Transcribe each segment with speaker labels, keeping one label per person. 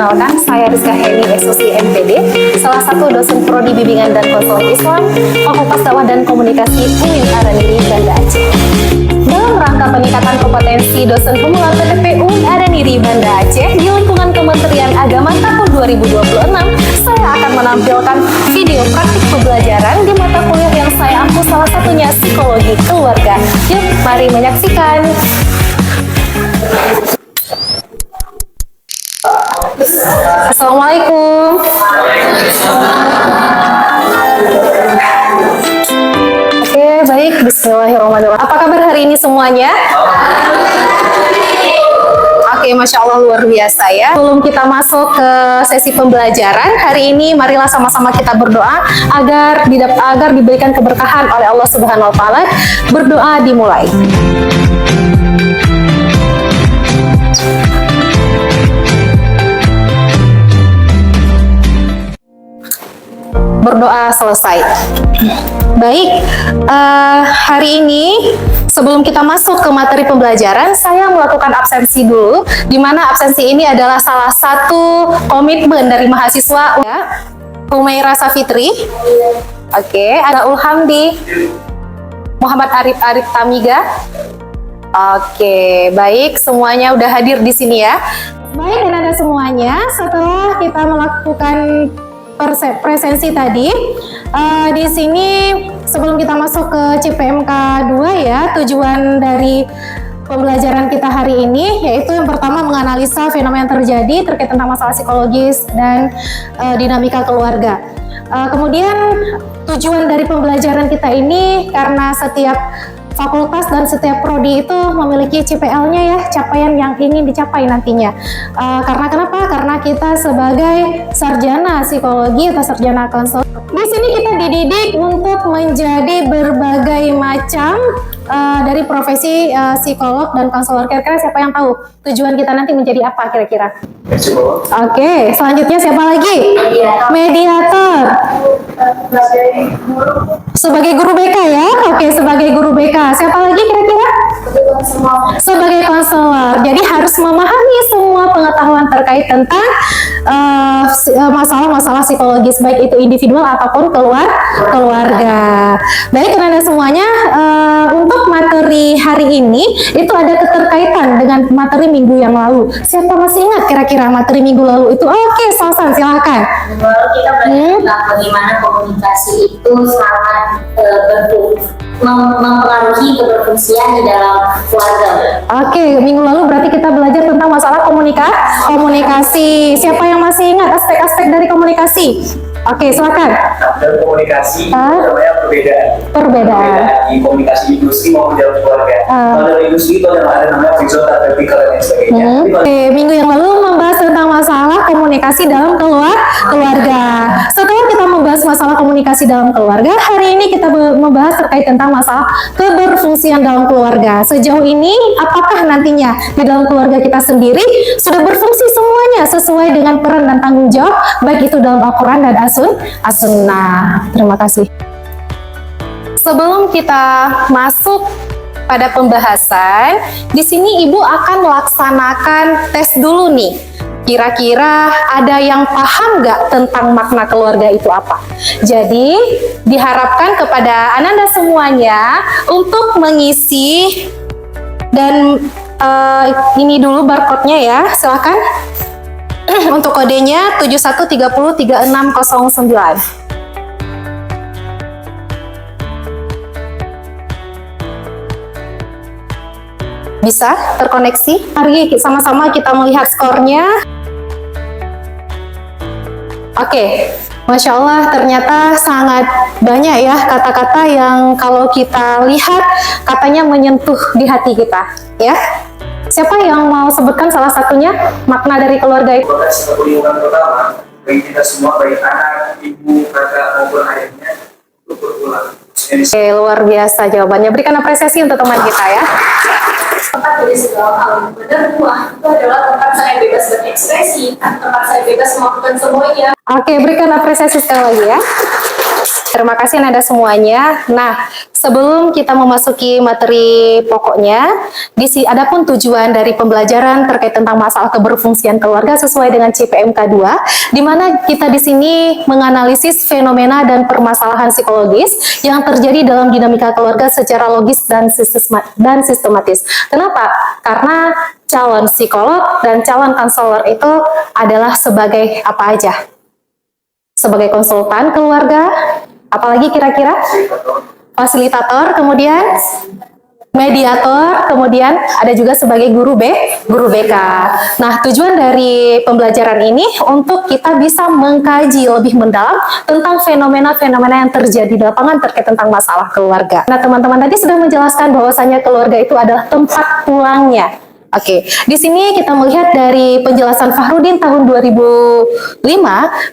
Speaker 1: Perkenalkan, saya Rizka Heni, SOC MPD, salah satu dosen prodi bimbingan dan konseling Islam, Fakultas Dakwah dan Komunikasi UIN Araniri, Banda Aceh. Dalam rangka peningkatan kompetensi dosen pemula PTP UIN Araniri, Banda Aceh di lingkungan Kementerian Agama tahun 2026, saya akan menampilkan video praktik pembelajaran di mata kuliah yang saya ampu, salah satunya psikologi keluarga. Yuk, mari menyaksikan. Assalamualaikum. Oke, baik. Bismillahirrahmanirrahim. Apa kabar hari ini semuanya? Oke, Masya Allah, luar biasa ya. Sebelum kita masuk ke sesi pembelajaran hari ini, marilah sama-sama kita berdoa agar diberikan keberkahan oleh Allah Subhanahu Wa Taala. Berdoa dimulai. Berdoa selesai. Baik, hari ini sebelum kita masuk ke materi pembelajaran, saya melakukan absensi dulu, di mana absensi ini adalah salah satu komitmen dari mahasiswa ya. Humaira Safitri, oke, ada Ulhamdi, Muhammad Arif Tamiga, oke, baik, semuanya udah hadir di sini ya. Baik, dan ada semuanya. Setelah kita melakukan presensi tadi, di sini sebelum kita masuk ke CPMK 2 ya, tujuan dari pembelajaran kita hari ini yaitu yang pertama menganalisa fenomena yang terjadi terkait tentang masalah psikologis dan dinamika keluarga. Kemudian tujuan dari pembelajaran kita ini karena setiap fakultas dan setiap prodi itu memiliki CPL-nya ya, capaian yang ingin dicapai nantinya. Karena kenapa? Karena kita sebagai sarjana psikologi atau sarjana konselor, di sini kita dididik untuk menjadi berbagai macam dari profesi psikolog dan konselor. Kira-kira siapa yang tahu tujuan kita nanti menjadi apa kira-kira? Oke, selanjutnya siapa lagi? Mediator. Sebagai guru BK ya? Oke, sebagai guru BK. Siapa lagi kira-kira? Sebagai konselor. Jadi harus memahami semua pengetahuan terkait tentang masalah-masalah psikologis, baik itu individual ataupun keluarga. Baik, karena semuanya untuk materi hari ini itu ada keterkaitan dengan materi minggu yang lalu. Siapa masih ingat kira-kira materi minggu lalu itu? Oke, Salsan, silakan.
Speaker 2: Baru kita belajar tentang bagaimana komunikasi itu sangat mempengaruhi keberfungsian di dalam keluarga.
Speaker 1: Oke, minggu lalu berarti kita belajar tentang masalah komunikasi. Siapa yang masih ingat aspek-aspek dari komunikasi? Oke, silakan.
Speaker 3: Dalam komunikasi namanya perbedaan di komunikasi industri maupun dalam keluarga. Kalau dalam industri itu ada namanya horizontal, vertikal dan lain sebagainya.
Speaker 1: Oke, minggu yang lalu membahas tentang masalah komunikasi dalam keluarga. Setelah kita membahas masalah komunikasi dalam keluarga, hari ini kita membahas terkait tentang masalah keberfungsian dalam keluarga. Sejauh ini, apakah nantinya di dalam keluarga kita sendiri sudah berfungsi semuanya sesuai dengan peran dan tanggung jawab, baik itu dalam Al-Quran dan As-Sunnah. Terima kasih. Sebelum kita masuk pada pembahasan, di sini Ibu akan melaksanakan tes dulu nih. Kira-kira ada yang paham nggak tentang makna keluarga itu apa? Jadi diharapkan kepada Ananda semuanya untuk mengisi dan ini dulu barcode-nya ya, silakan. Untuk kodenya 71303609. Bisa terkoneksi? Mari sama-sama kita melihat skornya. Oke, Masya Allah, ternyata sangat banyak ya kata-kata yang kalau kita lihat katanya menyentuh di hati kita ya. Siapa yang mau sebutkan salah satunya makna dari keluarga itu?
Speaker 3: Lingkungan pertama bagi kita semua, baik anak, ibu, kakak maupun ayahnya, untuk berulang.
Speaker 1: Oke, luar biasa jawabannya. Berikan apresiasi untuk teman kita ya.
Speaker 2: Tempat dari segala hal. Benar, rumah itu adalah tempat saya bebas berekspresi, tempat saya bebas melakukan semuanya.
Speaker 1: Oke, berikan apresiasi sekali lagi ya. Terima kasih Nada semuanya. Nah, sebelum kita memasuki materi pokoknya, adapun tujuan dari pembelajaran terkait tentang masalah keberfungsian keluarga sesuai dengan CPMK 2, di mana kita di sini menganalisis fenomena dan permasalahan psikologis yang terjadi dalam dinamika keluarga secara logis dan sistematis. Kenapa? Karena calon psikolog dan calon konselor itu adalah sebagai apa aja? Sebagai konsultan keluarga, apalagi kira-kira? Fasilitator, kemudian mediator, kemudian ada juga sebagai guru BK. Nah, tujuan dari pembelajaran ini untuk kita bisa mengkaji lebih mendalam tentang fenomena-fenomena yang terjadi di lapangan terkait tentang masalah keluarga. Nah, teman-teman tadi sudah menjelaskan bahwasanya keluarga itu adalah tempat pulangnya. Oke, di sini kita melihat dari penjelasan Fahrudin tahun 2005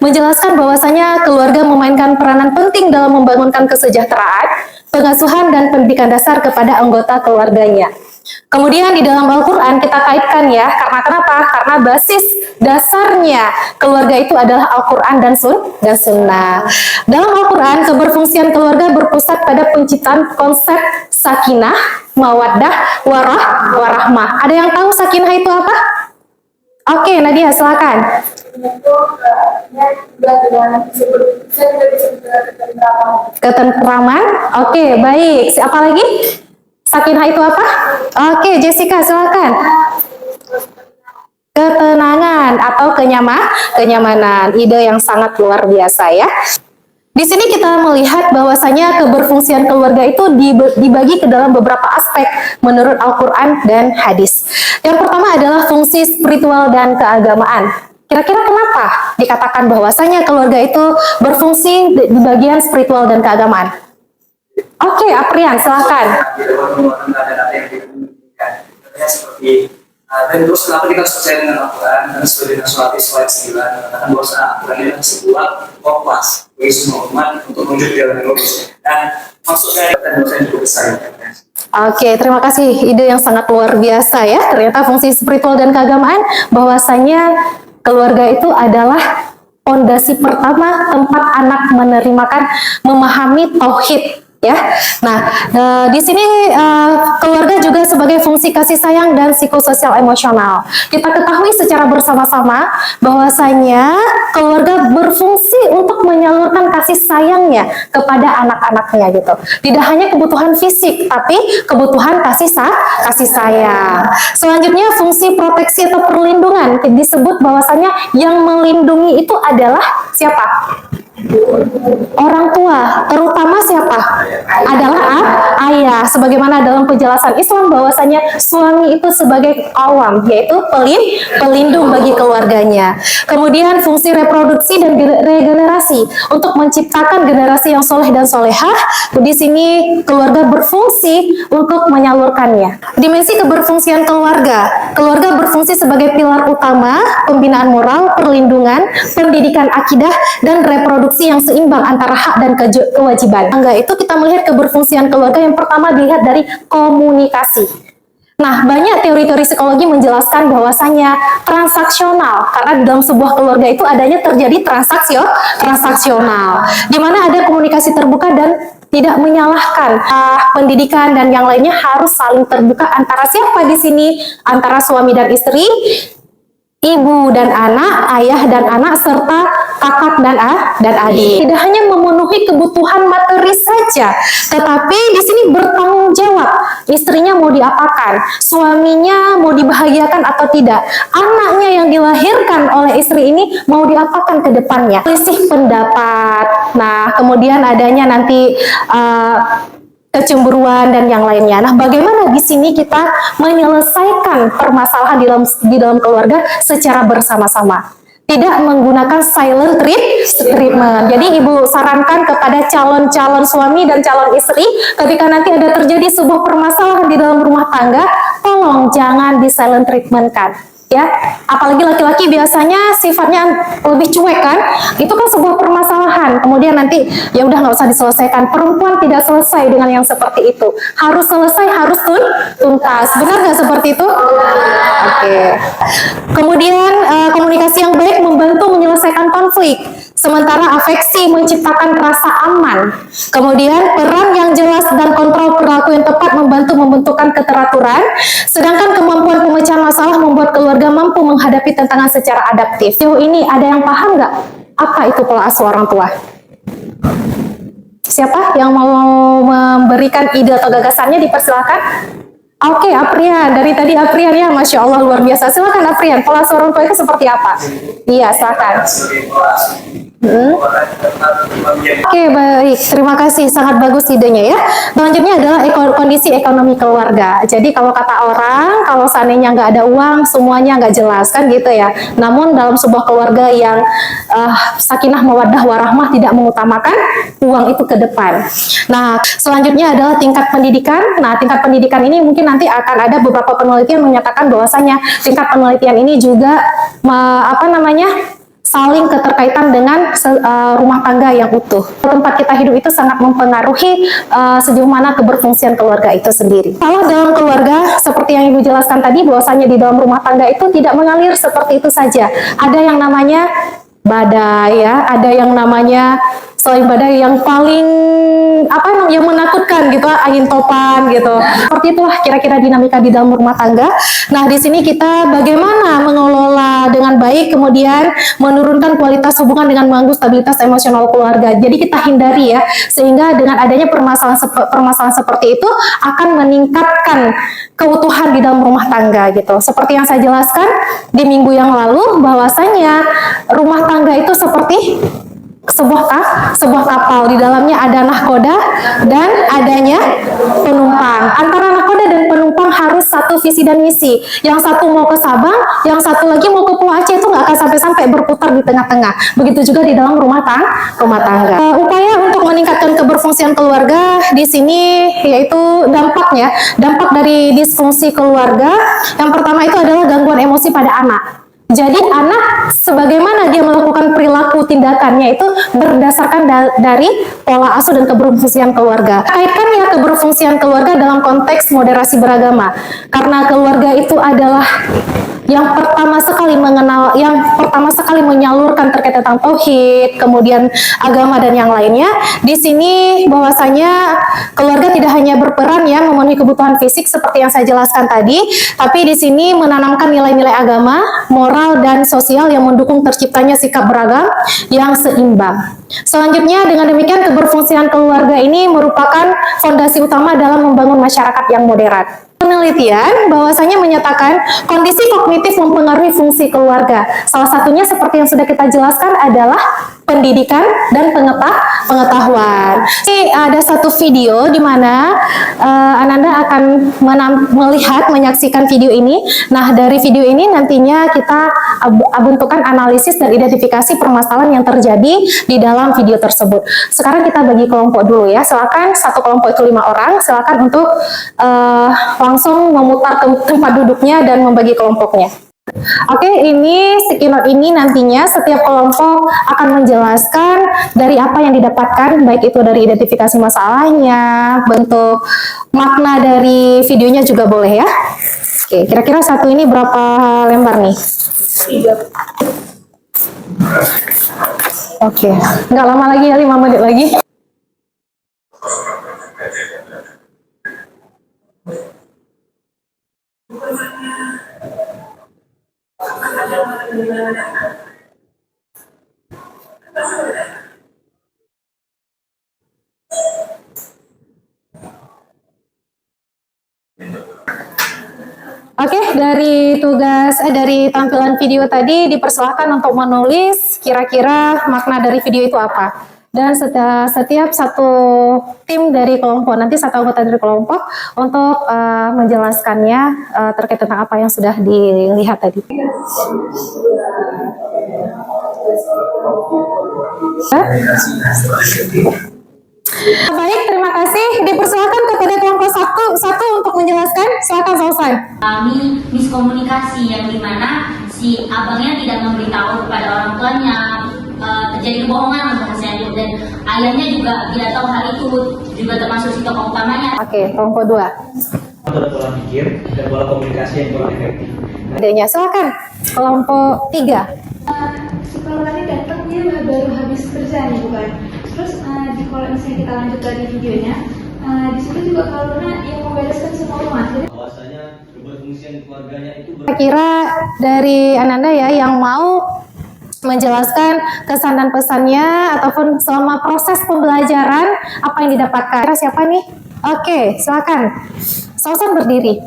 Speaker 1: menjelaskan bahwasanya keluarga memainkan peranan penting dalam membangunkan kesejahteraan, pengasuhan dan pendidikan dasar kepada anggota keluarganya. Kemudian di dalam Al-Quran kita kaitkan ya, karena kenapa? Karena basis dasarnya keluarga itu adalah Al-Quran dan Sunnah. Dalam Al-Quran, keberfungsian keluarga berpusat pada penciptaan konsep sakinah, mawaddah, warahmah. Ada yang tahu sakinah itu apa? Oke, Nadia silakan. Ketentraman. Oke, baik. Siapa lagi? Sakinah itu apa? Oke, Jessica silakan. Ketenangan atau kenyamanan. Ide yang sangat luar biasa ya. Di sini kita melihat bahwasanya keberfungsian keluarga itu dibagi ke dalam beberapa aspek menurut Al-Quran dan hadis. Yang pertama adalah fungsi spiritual dan keagamaan. Kira-kira kenapa dikatakan bahwasanya keluarga itu berfungsi di bagian spiritual dan keagamaan? Oke, Aprian, silakan.
Speaker 3: Seperti dan terus kenapa kita harus percaya dengan Al-Quran dan sesuai dengan surat Isra 9 mengatakan bahwa Al-Quran ini adalah sebuah kompas bagi semua umat untuk menuju jalan yang lurus dan maksudnya dosa yang cukup besar.
Speaker 1: Oke, terima kasih. Ide yang sangat luar biasa ya. Ternyata fungsi spiritual dan keagamaan bahwasanya keluarga itu adalah fondasi pertama tempat anak memahami tauhid. Ya, nah di sini keluarga juga sebagai fungsi kasih sayang dan psikososial emosional. Kita ketahui secara bersama-sama bahwasanya keluarga berfungsi untuk menyalurkan kasih sayangnya kepada anak-anaknya gitu. Tidak hanya kebutuhan fisik, tapi kebutuhan kasih sayang. Selanjutnya fungsi proteksi atau perlindungan disebut bahwasanya yang melindungi itu adalah siapa? Orang tua, terutama siapa? Adalah ayah. Sebagaimana dalam penjelasan Islam bahwasanya suami itu sebagai awam, yaitu pelindung bagi keluarganya. Kemudian fungsi reproduksi dan regenerasi untuk menciptakan generasi yang soleh dan solehah. Di sini keluarga berfungsi untuk menyalurkannya. Dimensi keberfungsian keluarga. Keluarga berfungsi sebagai pilar utama pembinaan moral, perlindungan, pendidikan akidah dan reproduksi yang seimbang antara hak dan kewajiban. Enggak, itu kita melihat keberfungsian keluarga yang pertama dilihat dari komunikasi. Nah, banyak teori-teori psikologi menjelaskan bahwasanya transaksional, karena di dalam sebuah keluarga itu adanya terjadi transaksional, di mana ada komunikasi terbuka dan tidak menyalahkan. Pendidikan dan yang lainnya harus saling terbuka antara siapa di sini? Antara suami dan istri, ibu dan anak, ayah dan anak, serta kakak dan adik. Tidak hanya memenuhi kebutuhan materi saja, tetapi di sini bertanggung jawab. Istrinya mau diapakan, suaminya mau dibahagiakan atau tidak, anaknya yang dilahirkan oleh istri ini mau diapakan ke depannya. Selisih pendapat. Nah, kemudian adanya nanti kecemburuan dan yang lainnya. Nah, bagaimana di sini kita menyelesaikan permasalahan di dalam keluarga secara bersama-sama? Tidak menggunakan silent treatment. Jadi ibu sarankan kepada calon-calon suami dan calon istri, ketika nanti ada terjadi sebuah permasalahan di dalam rumah tangga, tolong jangan di silent treatment kan. Ya, apalagi laki-laki biasanya sifatnya lebih cuek kan, itu kan sebuah permasalahan, kemudian nanti ya udah nggak usah diselesaikan. Perempuan tidak selesai dengan yang seperti itu, harus selesai, harus tuntas. Benar nggak seperti itu? Oke. Kemudian komunikasi yang baik membantu menyelesaikan konflik. Sementara afeksi menciptakan rasa aman. Kemudian peran yang jelas dan kontrol perilaku yang tepat membantu membentukkan keteraturan. Sedangkan kemampuan pemecahan masalah membuat keluarga mampu menghadapi tantangan secara adaptif. Sejauh ini ada yang paham nggak apa itu pola asuh orang tua? Siapa yang mau memberikan ide atau gagasannya, dipersilakan. Oke, Aprian. Dari tadi Aprian ya, Masya Allah luar biasa. Silakan Aprian, pola asuh orang tua itu seperti apa? Iya, silakan. Oke, baik. Terima kasih. Sangat bagus idenya ya. Selanjutnya adalah kondisi ekonomi keluarga. Jadi kalau kata orang, kalau seandainya nggak ada uang, semuanya nggak jelas kan gitu ya. Namun dalam sebuah keluarga yang sakinah mawaddah warahmah tidak mengutamakan uang itu ke depan. Nah, selanjutnya adalah tingkat pendidikan. Nah, tingkat pendidikan ini mungkin nanti akan ada beberapa penelitian menyatakan bahwasanya tingkat penelitian ini juga saling keterkaitan dengan rumah tangga yang utuh. Tempat kita hidup itu sangat mempengaruhi sejauh mana keberfungsian keluarga itu sendiri. Kalau dalam keluarga, seperti yang Ibu jelaskan tadi, bahwasanya di dalam rumah tangga itu tidak mengalir seperti itu saja. Ada yang namanya badai ya, ada yang namanya selain badai yang paling yang menakutkan gitu, angin topan gitu. Seperti itulah kira-kira dinamika di dalam rumah tangga. Nah, di sini kita bagaimana mengelola dengan baik, kemudian menurunkan kualitas hubungan dengan mengganggu stabilitas emosional keluarga. Jadi kita hindari ya, sehingga dengan adanya permasalahan seperti itu akan meningkatkan keutuhan di dalam rumah tangga gitu. Seperti yang saya jelaskan di minggu yang lalu, bahwasanya rumah tangga itu seperti sebuah kapal. Di dalamnya ada nahkoda dan adanya penumpang. Antara nahkoda dan penumpang harus satu visi dan misi. Yang satu mau ke Sabang, yang satu lagi mau ke Pulau Aceh, itu nggak akan sampai-sampai berputar di tengah-tengah. Begitu juga di dalam rumah tangga. Upaya untuk meningkatkan keberfungsian keluarga di sini yaitu dampaknya, dampak dari disfungsi keluarga. Yang pertama itu adalah gangguan emosi pada anak. Jadi anak sebagaimana dia melakukan perilaku tindakannya itu berdasarkan dari pola asuh dan keberfungsian keluarga. Kaitkan ya keberfungsian keluarga dalam konteks moderasi beragama. Karena keluarga itu adalah yang pertama sekali menyalurkan terkait tentang tauhid, kemudian agama dan yang lainnya. Di sini bahwasanya keluarga tidak hanya berperan ya memenuhi kebutuhan fisik seperti yang saya jelaskan tadi, tapi di sini menanamkan nilai-nilai agama, moral dan sosial yang mendukung terciptanya sikap beragam yang seimbang. Selanjutnya, dengan demikian keberfungsian keluarga ini merupakan fondasi utama dalam membangun masyarakat yang moderat. Penelitian bahwasanya menyatakan kondisi kognitif mempengaruhi fungsi keluarga. Salah satunya seperti yang sudah kita jelaskan adalah pendidikan dan pengetahuan. Ini ada satu video di mana Ananda akan menyaksikan video ini. Nah, dari video ini nantinya kita bentukkan analisis dan identifikasi permasalahan yang terjadi di dalam video tersebut. Sekarang kita bagi kelompok dulu ya. Silakan, satu kelompok itu 5 orang. Silakan untuk langsung memutar tempat duduknya dan membagi kelompoknya. Oke, ini Sticky Note ini nantinya setiap kelompok akan menjelaskan dari apa yang didapatkan, baik itu dari identifikasi masalahnya, bentuk makna dari videonya juga boleh ya. Oke, kira-kira satu ini berapa lembar nih? 3. Oke, nggak lama lagi ya, 5 menit lagi. Oke, dari tampilan video tadi dipersilakan untuk menulis kira-kira makna dari video itu apa. Dan setiap satu tim dari kelompok, nanti satu anggota dari kelompok untuk menjelaskannya terkait tentang apa yang sudah dilihat tadi. Baik, terima kasih. Dipersilakan kepada kelompok satu untuk menjelaskan. Silakan selesai.
Speaker 4: Kami miskomunikasi yang dimana si abangnya tidak memberitahu kepada orang tuanya, terjadi kebohongan bahasanya, dan ayahnya juga tidak tahu hal itu, juga termasuk si tokoh utamanya.
Speaker 1: Oke, kelompok 2.
Speaker 3: Ada pola pikir dan pola komunikasi yang kurang efektif.
Speaker 1: Adanya, silakan. Kelompok 3.
Speaker 2: Psikolog tadi datang
Speaker 5: dia baru habis kerja nih bukan. Terus kalau misalnya kita lanjut dari videonya, di situ juga Kak Luna yang membereskan semua rumah. Jadi
Speaker 6: bahwasanya keberfungsian keluarganya itu
Speaker 1: Kira dari Ananda ya yang mau menjelaskan kesan dan pesannya ataupun selama proses pembelajaran apa yang didapatkan. Kira siapa nih? Oke, silakan. Sosan berdiri.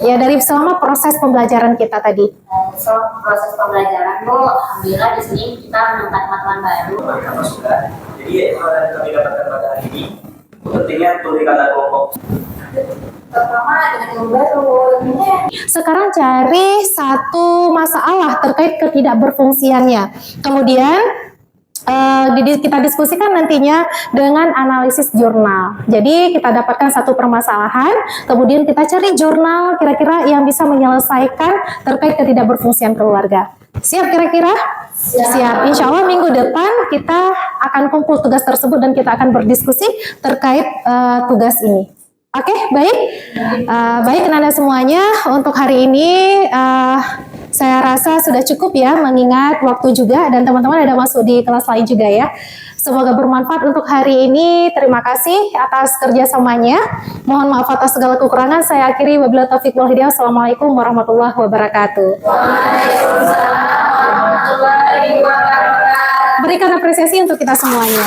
Speaker 1: Ya, dari selama proses pembelajaran kita tadi.
Speaker 4: Selama proses pembelajaran, alhamdulillah di sini kita menemukan teman-teman baru.
Speaker 3: Mereka masukan. Jadi hal yang kami dapatkan pada hari ini pentingnya untuk dikata kelompok.
Speaker 2: Pertama dengan ilmu baru.
Speaker 1: Sekarang cari satu masalah terkait ketidakberfungsiannya. Kemudian kita diskusikan nantinya dengan analisis jurnal. Jadi kita dapatkan satu permasalahan, kemudian kita cari jurnal kira-kira yang bisa menyelesaikan terkait ketidakberfungsian keluarga. Siap kira-kira? Siap. Insya Allah minggu depan kita akan kumpul tugas tersebut dan kita akan berdiskusi terkait tugas ini. Oke, baik. Baik Anda semuanya, untuk hari ini saya rasa sudah cukup ya, mengingat waktu juga dan teman-teman ada masuk di kelas lain juga ya. Semoga bermanfaat untuk hari ini. Terima kasih atas kerjasamanya. Mohon maaf atas segala kekurangan. Saya akhiri, wabillahi taufiq wal hidayah. Assalamualaikum warahmatullahi wabarakatuh. Berikan apresiasi untuk kita semuanya.